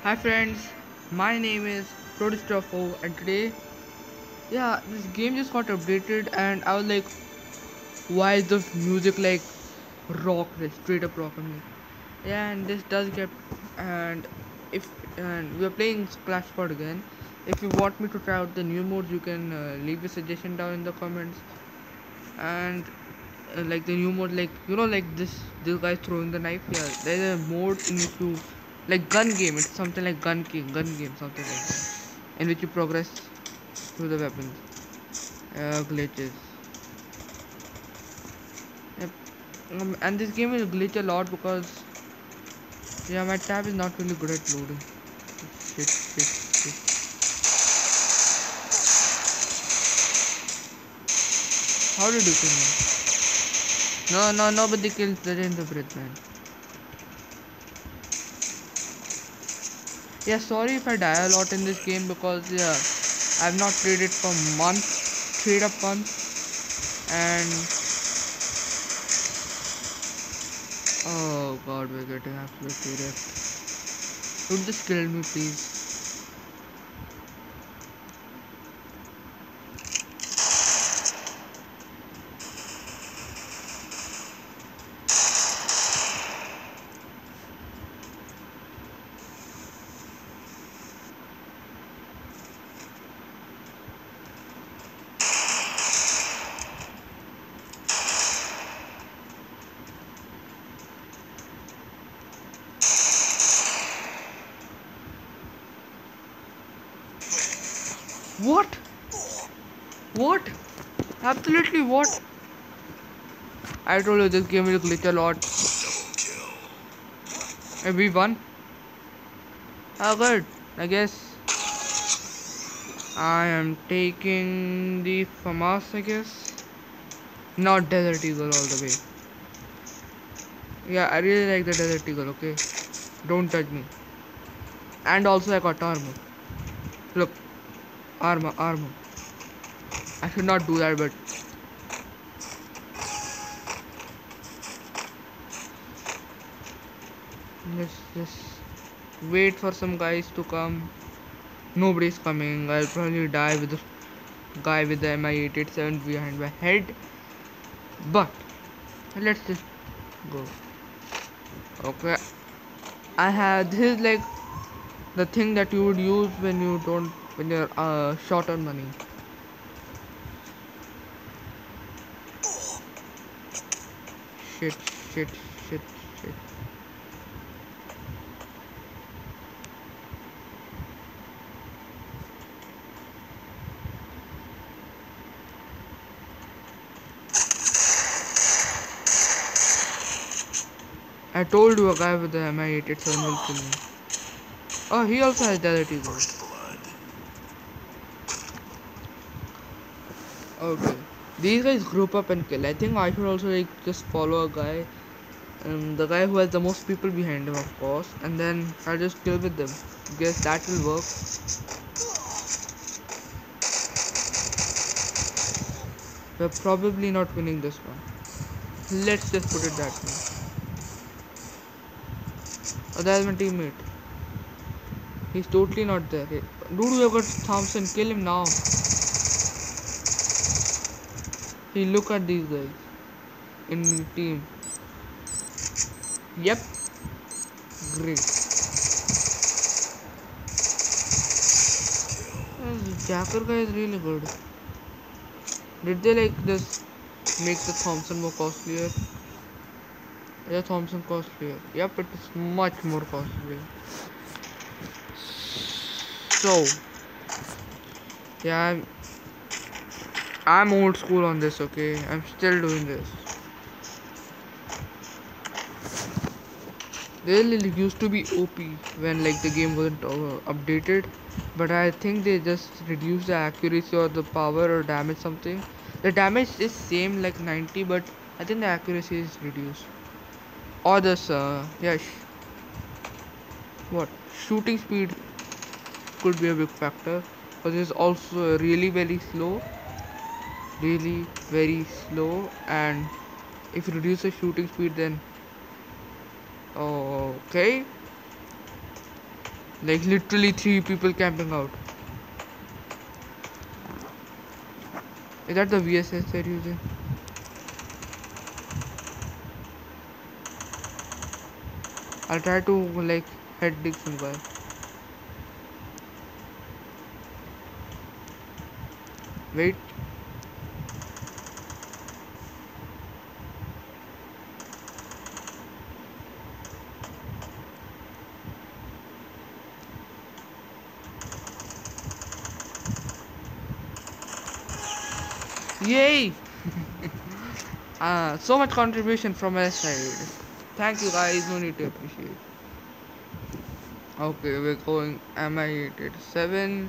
Hi friends, my name is Protostropho and today, this game just got updated and I was like, why is the music like rock, like straight up rock? I'm like, yeah, and this does get, and if, and we're playing Clash Squad again. If you want me to try out the new modes, you can leave a suggestion down in the comments. And like the new mode, like like this guy throwing the knife. Yeah, there's a mode in which you like gun game. It's something like gun game, something like that, in which you progress through the weapons. Glitches. Yep. And this game will glitch a lot because my tab is not really good at loading. Shit. How did you kill me? No, nobody kills the breath, man. Yeah, sorry if I die a lot in this game because I've not played it for months, straight up months, and oh god, we're getting absolutely wrecked. Don't just kill me, please. What? What? Absolutely what? I told you this game will glitch a lot. And we won. Oh good. I guess I am taking the FAMAS, I guess. Not Desert Eagle all the way. Yeah, I really like the Desert Eagle, okay? Don't touch me. And also I got armor. Look, armor. I should not do that, but let's just wait for some guys to come. Nobody's coming. I'll probably die with the guy with the Mi-887 behind my head. But let's just go. Okay. I have this is like the thing that you would use when you're short on money. Shit, shit, shit, shit. I told you a guy with the Mi-887 will kill me. Oh, he also has Desert Eagle. Okay. These guys group up and kill. I think I should also like just follow a guy. The guy who has the most people behind him, of course. And then I'll just kill with them. Guess that will work. We're probably not winning this one. Let's just put it that way. Oh, that's my teammate. He's totally not there. Dude, we have got Thompson. Kill him now. Hey, look at these guys in the team. Yep. Great. This Jacker guy is really good. Did they like this make the Thompson more costlier? Yeah, Thompson costlier. Yep, it is much more costly. So, yeah, I'm old school on this, okay? I'm still doing this. They used to be OP when like the game wasn't updated, but I think they just reduced the accuracy or the power or damage something. The damage is same like 90, but I think the accuracy is reduced. Or this, what? Shooting speed could be a big factor, but it's also really very slow, and if you reduce the shooting speed then okay. Like literally 3 people camping out. Is that the VSS they're using? I'll try to like head dig some guy. Wait. Yay! So much contribution from my side. Thank you guys, no need to appreciate. Okay, we're going MI887.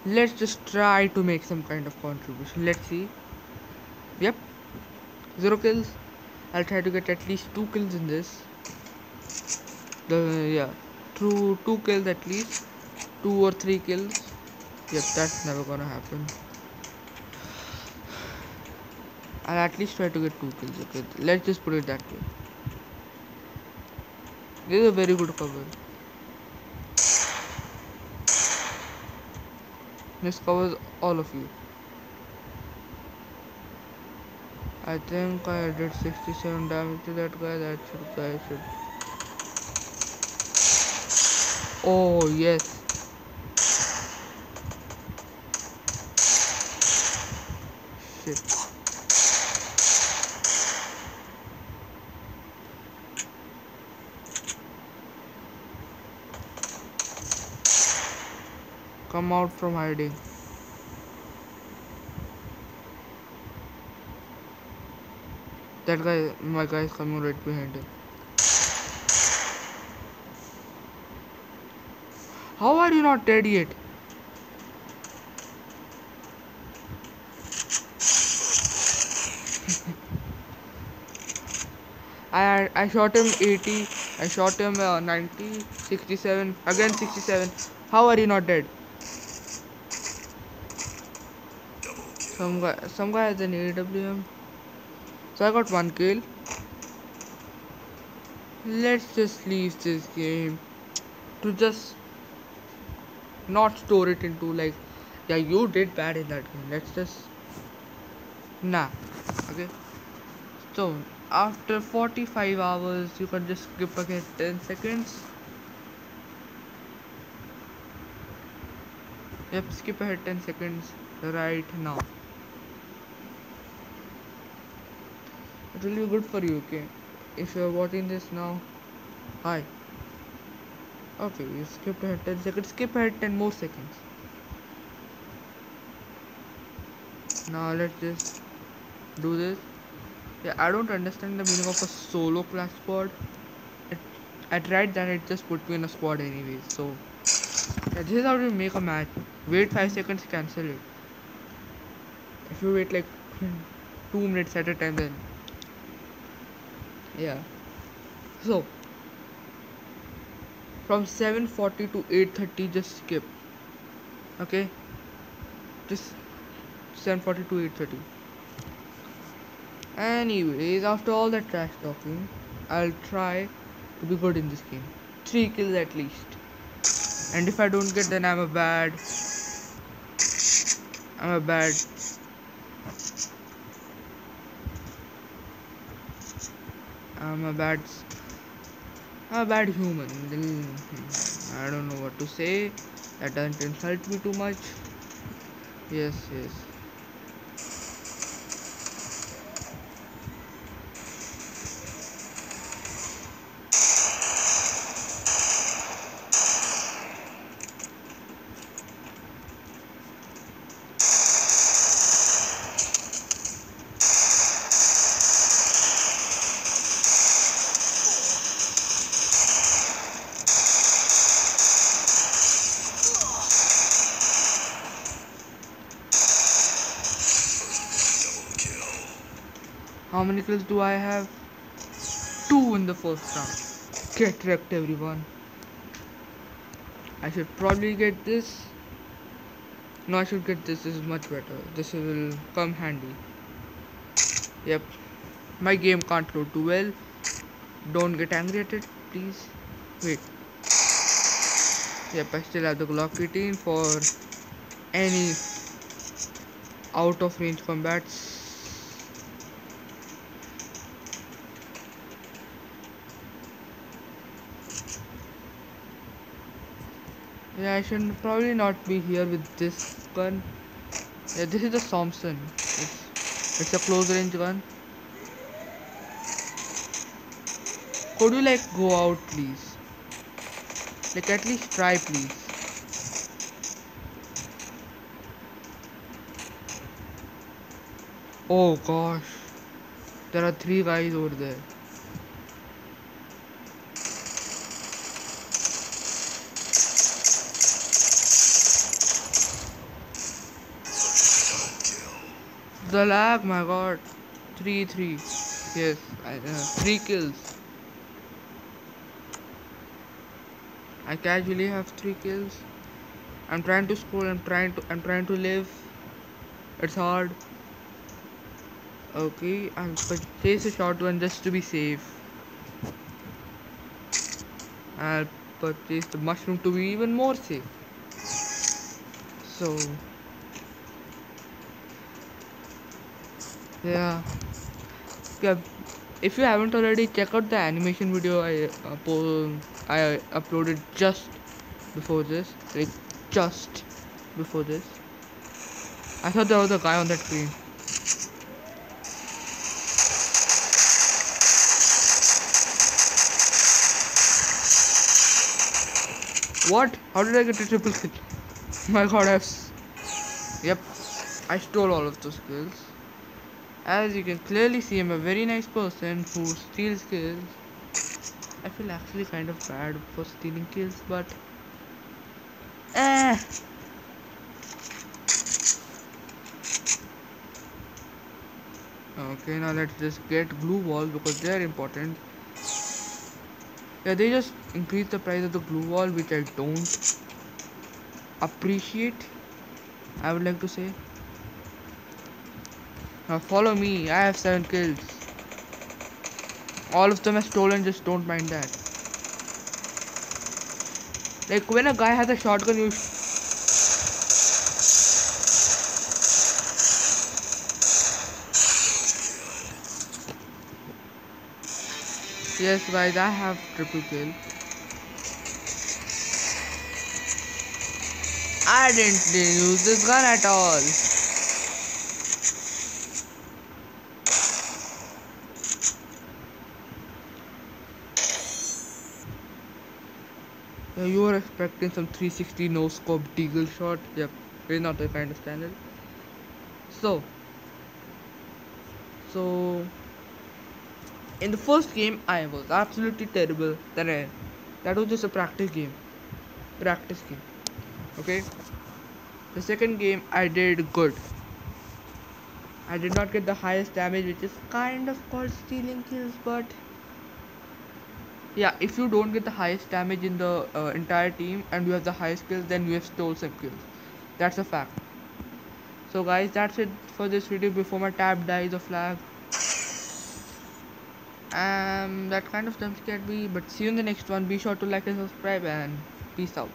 Let's just try to make some kind of contribution. Let's see. Yep, 0 kills. I'll try to get at least 2 kills in this. Yeah, two kills at least. 2 or 3 kills. Yep, that's never gonna happen. I'll at least try to get 2 kills. Okay, let's just put it that way. This is a very good cover. This covers all of you. I think I did 67 damage to that guy. That guy should. Oh yes. Shit. Come out from hiding. That guy, my guy is coming right behind him. How are you not dead yet? I shot him 80, I shot him 90, 67, again 67. How are you not dead? Some guy has an AWM. So I got 1 kill. Let's just leave this game to just not store it into like, yeah, you did bad in that game. Let's just okay. So after 45 hours you can just skip again 10 seconds. Yep, skip ahead 10 seconds right now. It will be good for you, okay? If you are watching this now, hi. Okay, you skipped ahead 10 seconds, skip ahead 10 more seconds. Now let's just do this. Yeah, I don't understand the meaning of a solo class squad. I tried that, it just put me in a squad anyways. So yeah, this is how you make a match. Wait 5 seconds, cancel it. If you wait like 2 minutes at a time, then yeah. So from 7:40 to 8:30 just skip. Okay, just 7:40 to 8:30. Anyways, after all that trash talking, I'll try to be good in this game. 3 kills at least. And if I don't get, then I'm a bad I'm a bad human. I don't know what to say. That doesn't insult me too much. Yes. How many kills do I have? 2 in the first round. Get wrecked, everyone. I should probably get this. No, I should get this. This is much better. This will come handy. Yep. My game can't load too well. Don't get angry at it, please. Wait. Yep, I still have the Glock 18 for any out of range combats. Yeah, I should probably not be here with this gun. Yeah, this is the Thompson. It's a close range gun. Could you like go out, please? Like at least try, please. Oh gosh, there are three guys over there. The lag, my god. 3-3. Yes, 3 kills. I casually have 3 kills. I'm trying to score. I'm trying to live. It's hard. Okay, I'll purchase a shotgun just to be safe. I'll purchase the mushroom to be even more safe. So yeah, yeah. If you haven't already, check out the animation video I uploaded just before this. Like just before this. I thought there was a guy on that screen. What? How did I get a triple kill? My god, Yep, I stole all of those kills. As you can clearly see, I'm a very nice person who steals kills. I feel actually kind of bad for stealing kills, but eh. Okay, now let's just get glue walls because they are important. Yeah, they just increase the price of the glue wall, which I don't appreciate, I would like to say. Now follow me, I have 7 kills. All of them are stolen, just don't mind that. Like when a guy has a shotgun, yes guys, I have triple kill. I didn't use this gun at all. Yeah, you were expecting some 360 no scope deagle shot. Yep, it's not the kind of channel. So in the first game I was absolutely terrible. That was just a practice game. Okay. The second game I did good. I did not get the highest damage, which is kind of called stealing kills, but yeah, if you don't get the highest damage in the entire team and you have the highest kills, then you have stole some kills. That's a fact. So guys, that's it for this video before my tab dies of lag. That kind of jump scared me, but see you in the next one. Be sure to like and subscribe, and peace out.